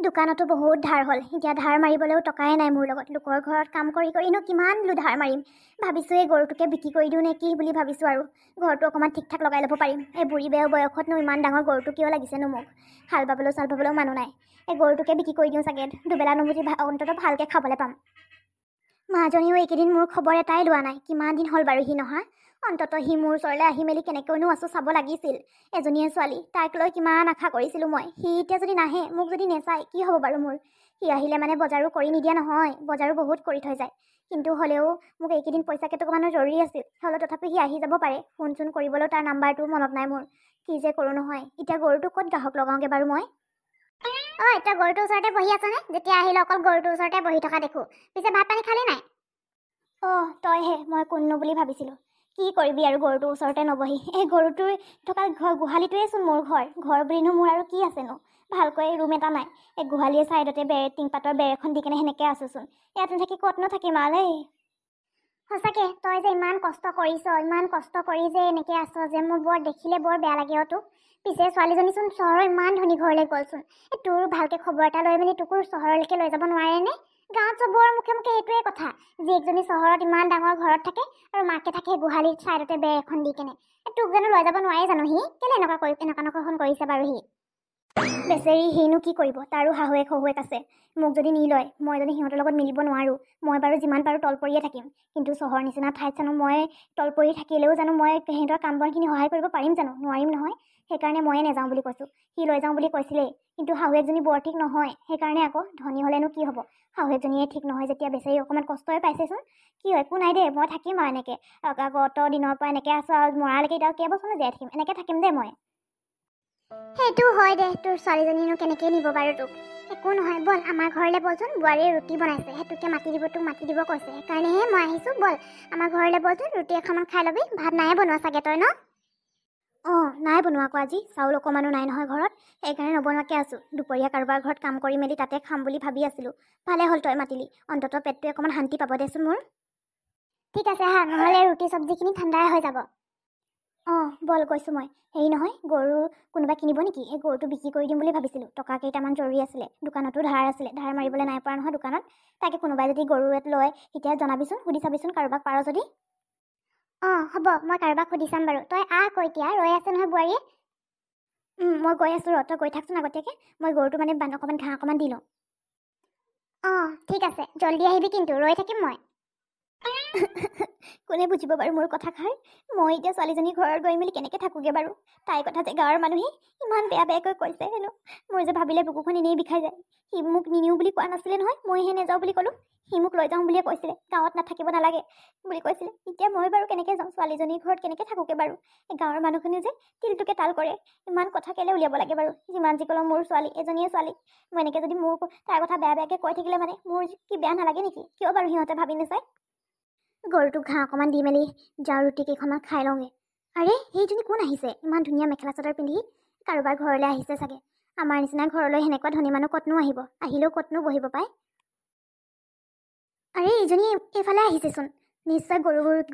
দোকানতো বহুত ধাৰ হ'ল। এতিয়া ধাৰ মাৰিবলৈও টকাই নাই মোৰ লগত। লোকৰ ঘৰত কাম কৰি কৰিনো কিমান ধাৰ মাৰিম। ভাবিছোঁ এই গৰুটোকে বিক্ৰী কৰি দিওঁ নে কি বুলি ভাবিছোঁ আৰু। ঘৰটো অকণমান ঠিক ঠাক লগাই ল'ব পাৰিম। এই বুঢ়ী বেয়া বয়সতনো ইমান ডাঙৰ গৰুটো কিয় লাগিছেনো মোক? হাল বাবলৈও চাল বাবলৈও মানুহ নাই। এই গৰুটোকে বিক্ৰী কৰি দিওঁ চাগে। দুবেলা নুবুজি অন্ততঃ ভালকৈ খাবলৈ পাম। মাজনীও এইকেইদিন মোৰ খবৰ এটাই লোৱা নাই। কিমান দিন হ'ল বাৰু সি নহা। অন্ততঃ সি মোৰ ওচৰলৈ আহি মেলি কেনেকৈনো আছোঁ চাব লাগিছিল। এজনীয়ে ছোৱালী, তাইক লৈ কিমান আশা কৰিছিলোঁ মই। সি এতিয়া যদি নাহে, মোক যদি নেচায়, কি হ'ব বাৰু মোৰ? সি আহিলে মানে বজাৰো কৰি নিদিয়া নহয়, বজাৰো বহুত কৰি থৈ যায়। কিন্তু হ'লেও মোক এইকেইদিন পইচা কেইটকামানৰ জৰুৰী আছিল। হ'লেও তথাপি সি আহি যাব পাৰে। ফোন চোন কৰিবলৈও তাৰ নাম্বাৰটো মনত নাই মোৰ। কি যে কৰোঁ নহয়। এতিয়া গৰুটো ক'ত গ্ৰাহক লগাওঁগৈ বাৰু মই? এতিয়া গৰুটোৰ ওচৰতে বহি আছনে? যেতিয়া আহিলে অকল গৰুটোৰ ওচৰতে বহি থকা দেখোঁ। পিছে ভাত পানী খালি নাই? তইহে, মই কোননো বুলি ভাবিছিলোঁ। কি কৰিবি আৰু গৰুটোৰ ওচৰতে নবহি। এই গৰুটোৰ থকা গোহালিটোৱেচোন মোৰ ঘৰ বুলিনো মোৰ আৰু কি আছেনো? ভালকৈ ৰুম এটা নাই। এই গোহালিৰ ছাইডতে টিংপাতৰ বেৰ এখন দি কেনে সেনেকৈ আছোচোন। ইয়াত নাথাকি ক'তনো থাকিম আৰু দেই। সঁচাকে তই যে ইমান কষ্ট কৰিছ, ইমান কষ্ট কৰি যে এনেকৈ আছ যে, মোৰ বৰ দেখিলে বৰ বেয়া লাগে তোক। পিছে ছোৱালীজনীচোন চহৰৰ ইমান ধনী ঘৰলৈ গ'লচোন। তোৰ ভালকৈ খবৰ এটা লৈ মেলি তোকো চহৰলৈকে লৈ যাব নোৱাৰেনে? গাঁৱত চবৰ মুখে মুখে এইটোৱে কথা। জীয়েকজনী চহৰত ইমান ডাঙৰ ঘৰত থাকে আৰু মাকে থাকে গোহালিৰ ছাইডতে বেৰ এখন দি কেনে। তোক জানো লৈ যাব নোৱাৰে জানো সি? কেলে এনেকুৱা কৰিছে বাৰু সি? বেচেৰি সিনো কি কৰিব? তাৰো শাহুৱেক শহুৱেক আছে। মোক যদি নিলয়, মই যদি সিহঁতৰ লগত মিলিব নোৱাৰোঁ, মই বাৰু যিমান পাৰোঁ তলপৰিয়ে থাকিম। কিন্তু চহৰ নিচিনা ঠাইত জানো মই তলপৰি থাকিলেও জানো মই সিহঁতৰ কাম বনখিনি সহায় কৰিব পাৰিম জানো? নোৱাৰিম নহয়। সেইকাৰণে ময়ে নাযাওঁ বুলি কৈছোঁ। সি লৈ যাওঁ বুলি কৈছিলেই, কিন্তু শাহুৱেকজনী বৰ ঠিক নহয়। সেইকাৰণে আকৌ ধনী হ'লেনো কি হ'ব? শাহুৱেকজনীয়ে ঠিক নহয় যেতিয়া বেচেৰি অকণমান কষ্টই পাইছেচোন। কি একো নাই দেই, মই থাকিম আৰু এনেকৈ। আগত দিনৰ পৰা এনেকৈ আছোঁ আৰু মৰালৈকে এতিয়া কেইবছৰনো জীয়াই থাকিম? এনেকৈ থাকিম দেই মই। সেইটো হয় দে, তোৰ ছোৱালীজনীনো কেনেকৈ নিব বাৰু তোক? একো নহয়, ব'ল আমাৰ ঘৰলৈ ব'লচোন। বোৱাৰীয়ে ৰুটি বনাইছে, সেইটোকে তোক মাতি দিব কৈছে। সেইকাৰণেহে মই আহিছোঁ। ব'ল আমাৰ ঘৰলৈ ব'লচোন, ৰুটি এখনমান খাই ল'বি। ভাত নায়ে বনোৱা চাগে তই ন? নাই বনোৱা আকৌ আজি। চাউল অকণমানো নাই নহয় ঘৰত। সেইকাৰণে নবনোৱাকৈ আছোঁ। দুপৰীয়া কাৰোবাৰ ঘৰত কাম কৰি মেলি তাতে খাম বুলি ভাবি আছিলোঁ। ভালে হ'ল তই মাতিলি। অন্ততঃ পেটটোৱে অকণমান শান্তি পাব দেচোন মোৰ। ঠিক আছে হা, নহ'লে ৰুটি চব্জিখিনি ঠাণ্ডাই হৈ যাব। বল গৈছোঁ মই। হেৰি নহয়, গৰু কোনোবা কিনিব নেকি? এই গৰুটো বিক্ৰী কৰি দিম বুলি ভাবিছিলোঁ। টকা কেইটামান জৰুৰী আছিলে। দোকানতো ধাৰ আছিলে। ধাৰ মাৰিবলৈ নাই পৰা নহয় দোকানত। তাকে কোনোবাই যদি গৰু লয় তেতিয়া জনাবিচোন, সুধি চাবিচোন কাৰোবাক পাৰ যদি। হ'ব, মই কাৰোবাক সুধি চাম বাৰু। তই আকৌ এতিয়া ৰৈ আছে নহয় বোৱাৰীয়ে। মই গৈ আছোঁ ৰ, তই গৈ থাকচোন আগতীয়াকৈ। মই গৰুটো মানে অকণমান ঘাঁহ অকণমান দি লওঁ। ঠিক আছে, জল্দি আহিবি কিন্তু, ৰৈ থাকিম মই। কোনে বুজিব বাৰু মোৰ কথাষাৰ? মই এতিয়া ছোৱালীজনী ঘৰত গৈ মেলি কেনেকৈ থাকোঁগৈ বাৰু? তাইৰ কথা যে গাঁৱৰ মানুহে ইমান বেয়াকৈ কৈছে হেনো। মোৰ যে ভাবিলে বুকুখন এনেই বিষাই যায়। সি মোক নিনিওঁ বুলি কোৱা নাছিলে নহয়, মইহে নাযাওঁ বুলি ক'লোঁ। সি মোক লৈ যাওঁ বুলিয়ে কৈছিলে, গাঁৱত নাথাকিব নালাগে বুলি কৈছিলে। এতিয়া মই বাৰু কেনেকৈ যাওঁ? ছোৱালীজনীৰ ঘৰত কেনেকৈ থাকোঁগৈ বাৰু? এই গাঁৱৰ মানুহখিনিয়ে যে তিলটোকে তাল কৰে। ইমান কথা কেলৈ উলিয়াব লাগে বাৰু? যিমান যি ক'লেও মোৰ ছোৱালী, এজনীয়ে ছোৱালী। মই এনেকৈ যদি মোৰ তাইৰ কথা বেয়াকৈ কৈ থাকিলে মানে মোৰ কি বেয়া নালাগে নেকি? কিয় বাৰু সিহঁতে ভাবি নাচায়? গৰুটোক ঘাঁহ অকণমান দি মেলি যাওঁ, ৰুটি কেইখনমান খাই লওঁগৈ। আৰে সেইজনী কোন আহিছে? ইমান ধুনীয়া মেখেলা চাদৰ পিন্ধি। কাৰোবাৰ ঘৰলৈ আহিছে চাগে। আমাৰ নিচিনা ঘৰলৈ সেনেকুৱা ধনী মানুহ ক'তনো আহিব? আহিলেও ক'তনো বহিব পায়? আৰে এইজনী এইফালে আহিছেচোন। নিশ্চয়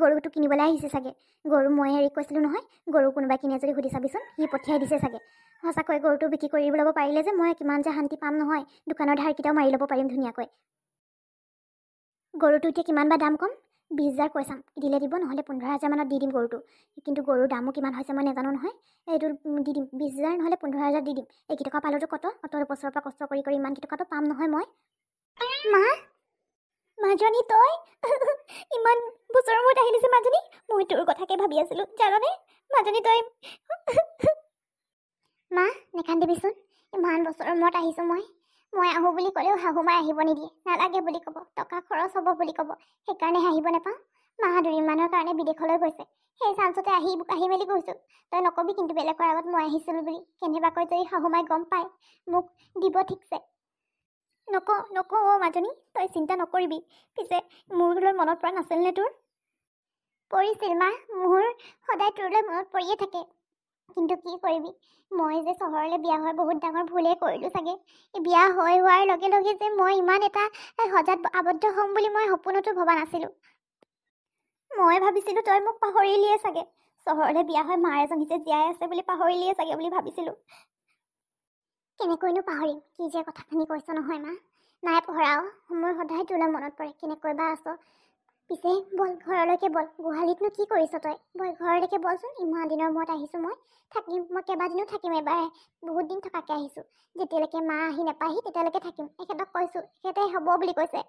গৰুটো কিনিবলৈ আহিছে চাগে। গৰু মই কৈছিলোঁ নহয়, গৰু কোনোবাই কিনে যদি সুধি চাবিচোন। সি পঠিয়াই দিছে চাগে। সঁচাকৈ গৰুটো বিক্ৰী কৰি ল'ব পাৰিলে যে মই কিমান যে শান্তি পাম নহয়। দোকানৰ ধাৰকেইটাও মাৰি ল'ব পাৰিম ধুনীয়াকৈ। গৰুটো এতিয়া কিমান বা দাম কম? 20,000 কৈ চাম। দিলে দিব, নহ'লে 15,000 মানত দি দিম গৰুটো। কিন্তু গৰুৰ দামো কিমান হৈছে মই নাজানো নহয়। এইটো দি দিম, 20,000 নহ'লে 15,000 দি দিম। এইকেইটকা পালেতো অত বছৰৰ পৰা কষ্ট কৰি ইমানকেইটকাটো পাম নহয় মই। মা, মাজনী তই? ইমান বছৰৰ মূৰত আহিলিছে মাজনী। মই তোৰ কথাকে ভাবি আছিলোঁ জাননে মাজনী তই। মা নেকান্দিবিচোন, ইমান বছৰৰ মূৰত আহিছোঁ মই আহোঁ বুলি ক'লেও শাহুমাই আহিব নিদিয়ে। নালাগে বুলি ক'ব, টকা খৰচ হ'ব বুলি ক'ব। সেইকাৰণে আহিব নাপাওঁ। মা দুদিনমানৰ কাৰণে বিদেশলৈ গৈছে। সেই চান্সতে আহি মেলি গৈছোঁ। তই নকবি কিন্তু বেলেগৰ আগত মই আহিছিলোঁ বুলি। কেনেবাকৈ যদি শাহুমাই গম পায় মোক দিব ঠিকছে। নকওঁ মাজনী, তই চিন্তা নকৰিবি। পিছে মোৰলৈ মনত পৰা নাছিল নে তোৰ? পৰিছিল মা, মোৰ সদায় তোৰলৈ মনত পৰিয়ে থাকে। কিন্তু কি কৰিবি, মই যে চহৰলৈ বিয়া হৈ বহুত ডাঙৰ ভুলেই কৰিলোঁ চাগে। বিয়া হোৱাৰ লগে লগে যে মই ইমান এটা সজাত আবদ্ধ হ'ম বুলি মই সপোনতো ভবা নাছিলোঁ। মই ভাবিছিলোঁ তই মোক পাহৰিলিয়ে চাগে। চহৰলৈ বিয়া হৈ মা এজনী যে জীয়াই আছে বুলি পাহৰিলিয়ে চাগে বুলি ভাবিছিলোঁ। কেনেকৈনো পাহৰিম কি যে কথাখিনি কৈছ নহয় মা। নাই পঢ়াও, মোৰ সদায় তোলৈ মনত পৰে কেনেকৈ বা আছ। পিছে বল ঘৰলৈকে বল, গোহালিতনো কি কৰিছ তই? বল ঘৰলৈকে বলচোন, ইমান দিনৰ মূৰত আহিছোঁ মই। থাকিম, মই কেইবাদিনো থাকিম, এবাৰ বহুত দিন থকাকৈ আহিছোঁ। যেতিয়ালৈকে মা আহি নাপাহি তেতিয়ালৈকে থাকিম। এখেতক কৈছোঁ, এখেতে হ'ব বুলি কৈছে।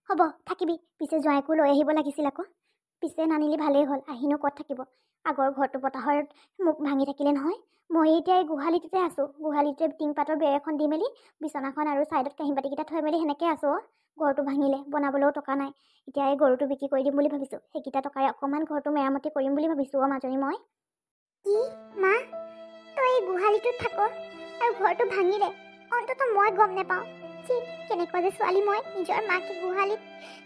হ'ব থাকিবি, পিছে জোঁৱাইকো লৈ আহিব লাগিছিল আকৌ। পিছে নানিলি ভালেই হ'ল, আহিনো ক'ত থাকিব। আগৰ ঘৰটো বতাহত মোক ভাঙি থাকিলে নহয়। মই এতিয়া এই গোহালিটোতে আছোঁ, গোহালিতে টিংপাতৰ বেৰ এখন দি মেলি বিচনাখন আৰু ছাইডত কাঁহী বাতিকেইটা থৈ মেলি সেনেকৈ আছোঁ। ঘৰটো ভাঙিলে, বনাবলৈও টকা নাই। এতিয়া এই গৰুটো বিক্ৰী কৰি দিম বুলি ভাবিছোঁ, সেইকেইটা টকাৰে অকণমান ঘৰটো মেৰামতি কৰিম বুলি ভাবিছোঁ। মাজনী মই কি মা, তই এই গোহালিটোত থাক আৰু ঘৰটো ভাঙিলে অন্ততঃ মই গম নাপাওঁ। ঠিক কেনেকুৱা যে ছোৱালী মই, নিজৰ মাকে গোহালিত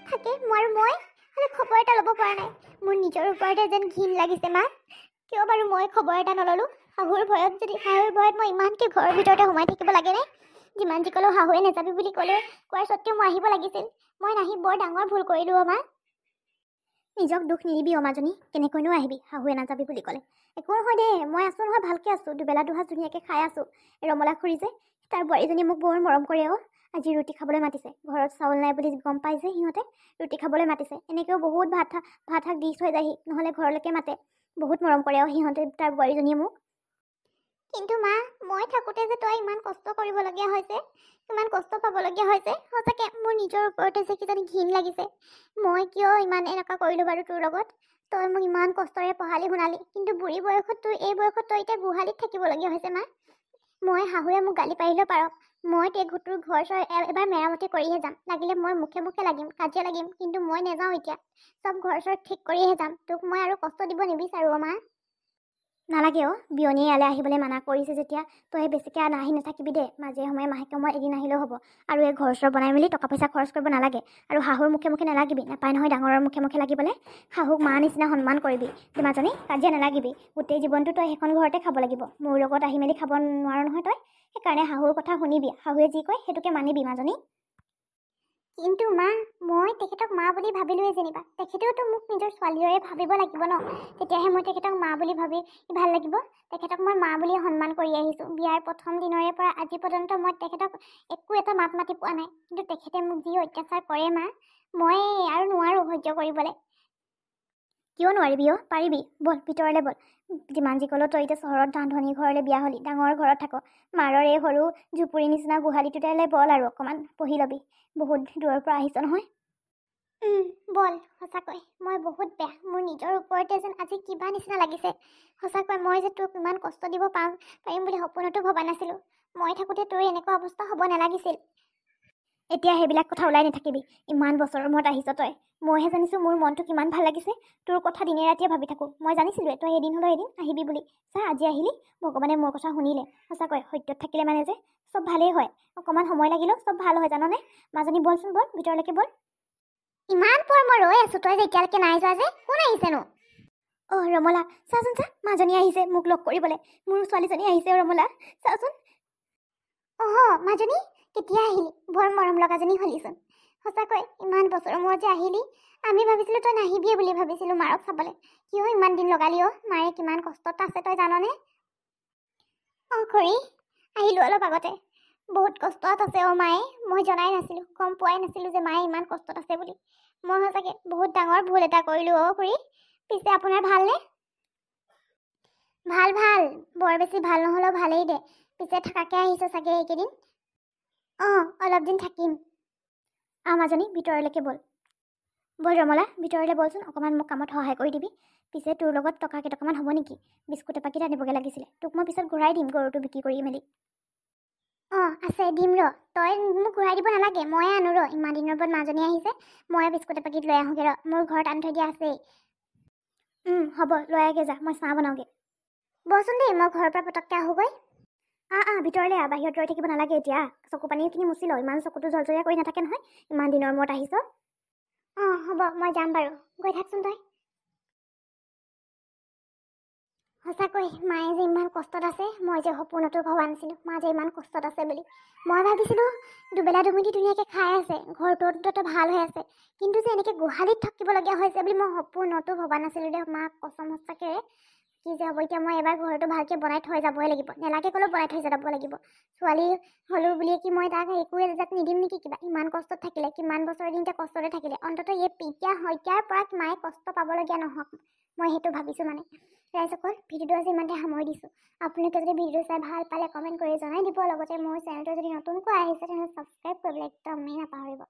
থাকে আৰু মই হ'লে খবৰ এটা ল'ব পৰা নাই। মোৰ নিজৰ ওপৰতে যেন ঘিণ লাগিছে মা। কিয় বাৰু মই খবৰ এটা নল'লোঁ? শাহুৰ ভয়ত মই ইমানকৈ ঘৰৰ ভিতৰতে সোমাই থাকিব লাগেনে? যিমান যি ক'লেও শাহুৱে নাযাবি বুলি কোৱাৰ স্বত্তেও মই আহিব লাগিছিল। মই নাহি বৰ ডাঙৰ ভুল কৰিলোঁ মা। নিজক দুখ নিদিবি মাজনী, কেনেকৈনো আহিবি শাহুৱে নাযাবি বুলি ক'লে। একো নহয় দে, মই আছোঁ নহয়, ভালকৈ আছোঁ। দুবেলা দুসাঁজ ধুনীয়াকৈ খাই আছোঁ। ৰমলা খুৰী যে তাৰ বোৱাৰীজনীয়ে মোক বৰ মৰম কৰে। আজি ৰুটি খাবলৈ মাতিছে, ঘৰত চাউল নাই বুলি গম পাই যে সিহঁতে ৰুটি খাবলৈ মাতিছে। এনেকৈও বহুত ভাত শাক দি থৈ যায়হি, নহ'লে ঘৰলৈকে মাতে। বহুত মৰম কৰে সিহঁতে, তাৰ বোৱাৰীজনীয়ে মোক। কিন্তু মা, মই থাকোঁতে যে তই ইমান কষ্ট কৰিবলগীয়া হৈছে, ইমান কষ্ট পাবলগীয়া হৈছে, সঁচাকৈ মোৰ নিজৰ ওপৰতে যে কিজানি ঘিণ লাগিছে। মই কিয় ইমান এনেকুৱা কৰিলোঁ বাৰু তোৰ লগত? তই মোক ইমান কষ্টৰে পঢ়ালি শুনালি, কিন্তু বুঢ়ী বয়সত এই বয়সত তই এতিয়া গোহালিত থাকিবলগীয়া হৈছে মা। মই শাহুৱে মোক গালি পাৰিলেও পাৰক, মই তোৰ ঘৰ চৰ এবাৰ মেৰামতি কৰিহে যাম। লাগিলে মই মুখে লাগিম, কাজিয়া লাগিম, কিন্তু মই নাযাওঁ এতিয়া। চব ঘৰ চৰ ঠিক কৰিহে যাম। তোক মই আৰু কষ্ট দিব নিবিচাৰোঁ মা। নালাগে বিয়নীয়ে ইয়ালৈ আহিবলৈ মানা কৰিছে যেতিয়া তই বেছিকৈ আহি নাথাকিবি দে। মাজে সময়ে মাহেকে মই এদিন আহিলেও হ'ব। আৰু এই ঘৰ চৰ বনাই মেলি টকা পইচা খৰচ কৰিব নালাগে। আৰু শাহুৰ মুখে নালাগিবি, নাপায় নহয় ডাঙৰৰ মুখে লাগিবলৈ। শাহুক মা নিচিনা সন্মান কৰিবি। মাজনী কাজিয়া নালাগিবি, গোটেই জীৱনটো তই সেইখন ঘৰতে খাব লাগিব। মোৰ লগত আহি মেলি খাব নোৱাৰ নহয় তই। সেইকাৰণে শাহুৰ কথা শুনিবি, শাহুৱে যি কয় সেইটোকে মানিবি মাজনী। কিন্তু মা, মই তেখেতক মা বুলি ভাবিলোৱে যেনিবা, তেখেতেওতো মোক নিজৰ ছোৱালীৰে ভাবিব লাগিব ন। তেতিয়াহে মই তেখেতক মা বুলি ভাবি ভাল লাগিব। তেখেতক মই মা বুলি সন্মান কৰি আহিছোঁ। বিয়াৰ প্ৰথম দিনৰে পৰা আজি পৰ্যন্ত মই তেখেতক একো এটা মাত মাতি পোৱা নাই। কিন্তু তেখেতে মোক যি অত্যাচাৰ কৰে মা, মই আৰু নোৱাৰোঁ সহ্য কৰিবলৈ। কিয় নোৱাৰিবি পাৰিবি, বল ভিতৰলৈ বল। যিমান যি ক'লেও তই এতিয়া চহৰত ধনী ঘৰলৈ বিয়া হ'লি, ডাঙৰ ঘৰত থাক। মাৰৰ এই সৰু ঝুপুৰি নিচিনা গোহালিটোতে বল আৰু অকণমান পঢ়ি ল'বি। বহুত দূৰৰ পৰা আহিছ নহয়। বল। সঁচাকৈ মই বহুত বেয়া, মোৰ নিজৰ ওপৰতে যেন আজি কিবা নিচিনা লাগিছে। সঁচাকৈ মই যে তোক ইমান কষ্ট দিব পাৰিম বুলি সপোনতো ভবা নাছিলোঁ। মই থাকোঁতে তোৰ এনেকুৱা অৱস্থা হ'ব নালাগিছিল। এতিয়া সেইবিলাক কথা ওলাই নাথাকিবি। ইমান বছৰৰ মূৰত আহিছ তই, মইহে জানিছোঁ মোৰ মনটো কিমান ভাল লাগিছে। তোৰ কথা দিনে ৰাতিয়ে ভাবি থাকোঁ। মই জানিছিলোঁৱে তই এদিন হ'লেও এদিন আহিবি বুলি। চা আজি আহিলি, ভগৱানে মোৰ কথা শুনিলে। সঁচাকৈ সত্যত থাকিলে মানে যে চব ভালেই হয়। অকণমান সময় লাগিলেও চব ভাল হয় জাননে। মাজনী বলচোন বল, ভিতৰলৈকে বল। ইমান পৰ মই ৰৈ আছোঁ, তই যে এতিয়ালৈকে নাই যোৱা যে। কোন আহিছেনো? ৰমলা, চাচোন চা, মাজনী আহিছে মোক লগ কৰিবলৈ। মোৰ ছোৱালীজনী আহিছে ৰমলা, চাচোন। মাজনী কেতিয়া আহিলি? বৰ মৰম লগাজনী হলিচোন। সঁচাকৈ ইমান বছৰৰ মূৰত যে আহিলি। আমি ভাবিছিলোঁ তই নাহিবিয়ে বুলি ভাবিছিলোঁ মাৰক চাবলৈ। কিয় ইমান দিন লগালি মায়ে কিমান কষ্টত আছে তই জাননে? খুৰী আহিলোঁ অলপ আগতে। বহুত কষ্টত আছে মায়ে, মই জনাই নাছিলোঁ, গম পোৱাই নাছিলোঁ যে মায়ে ইমান কষ্টত আছে বুলি। মই সঁচাকৈ বহুত ডাঙৰ ভুল এটা কৰিলোঁ খুৰী। পিছে আপোনাৰ ভালনে? ভাল, বৰ বেছি ভাল নহ'লেও ভালেই দে। পিছে থাকাকৈ আহিছ চাগে এইকেইদিন? অলপ দিন থাকিম। মাজনী ভিতৰলৈকে বল। বল ৰমলা, ভিতৰলৈ বলচোন, অকণমান মোক কামত সহায় কৰি দিবি। পিছে তোৰ লগত টকা কেইটকামান হ'ব নেকি? বিস্কুট এপাকেট আনিবগৈ লাগিছিলে। তোক মই পিছত ঘূৰাই দিম গৰুটো বিক্ৰী কৰি মেলি। আছে দিম তই মোক ঘূৰাই দিব নালাগে, ময়ে আনো ইমান দিনৰ ওপৰত মাজনী আহিছে। ময়ে বিস্কুট এপাকেট লৈ আহোঁগৈ মোৰ ঘৰত আনি থৈ দিয়া আছেই। হ'ব লৈ আগে যা, মই চাহ বনাওঁগৈ। বচোন দেই, মই ঘৰৰ পৰা পটককৈ আহোঁগৈ। ভিতৰলৈ বাহিৰত ৰৈ থাকিব নালাগে এতিয়া। চকু পানীখিনি মুচি ল, ইমান চকুটো জলজলীয়া কৰি নাথাকে নহয়। ইমান দিনৰ মূৰত আহিছ। হ'ব মই যাম বাৰু, গৈ থাকচোন তই। সঁচাকৈ মায়ে যে ইমান কষ্টত আছে, মই যে সপোনতো ভবা নাছিলোঁ মা যে ইমান কষ্টত আছে বুলি। মই ভাবিছিলোঁ দুবেলা দুমুঠি ধুনীয়াকৈ খাই আছে, ঘৰটো অন্ততঃ ভাল হৈ আছে। কিন্তু যে এনেকৈ গোহালিত থাকিবলগীয়া হৈছে বুলি মই সপোনতো ভবা নাছিলোঁ দে। মাক কচম সঁচাকৈ কি যে হ'ব এতিয়া মই এবাৰ ঘৰটো ভালকৈ বনাই থৈ যাবই লাগিব নেলাগে ক'লেও বনাই থৈ যাব লাগিব ছোৱালী হ'লো বুলিয়ে কি মই তাক একো এজাত নিদিম নেকি কিবা ইমান কষ্টত থাকিলে কিমান বছৰ দিন এতিয়া কষ্টতে থাকিলে অন্ততঃ এতিয়াৰ পৰা মায়ে কষ্ট পাবলগীয়া নহওক মই সেইটো ভাবিছোঁ মানে ৰাইজসকল ভিডিঅ'টো আজি ইমানতে সামৰি দিছোঁ আপোনালোকে যদি ভিডিঅ'টো চাই ভাল পালে কমেণ্ট কৰি জনাই দিব লগতে মোৰ চেনেলটো যদি নতুনকৈ আহিছে তেনেহ'লে ছাবস্ক্ৰাইব কৰিবলৈ একদমেই নাপাহৰিব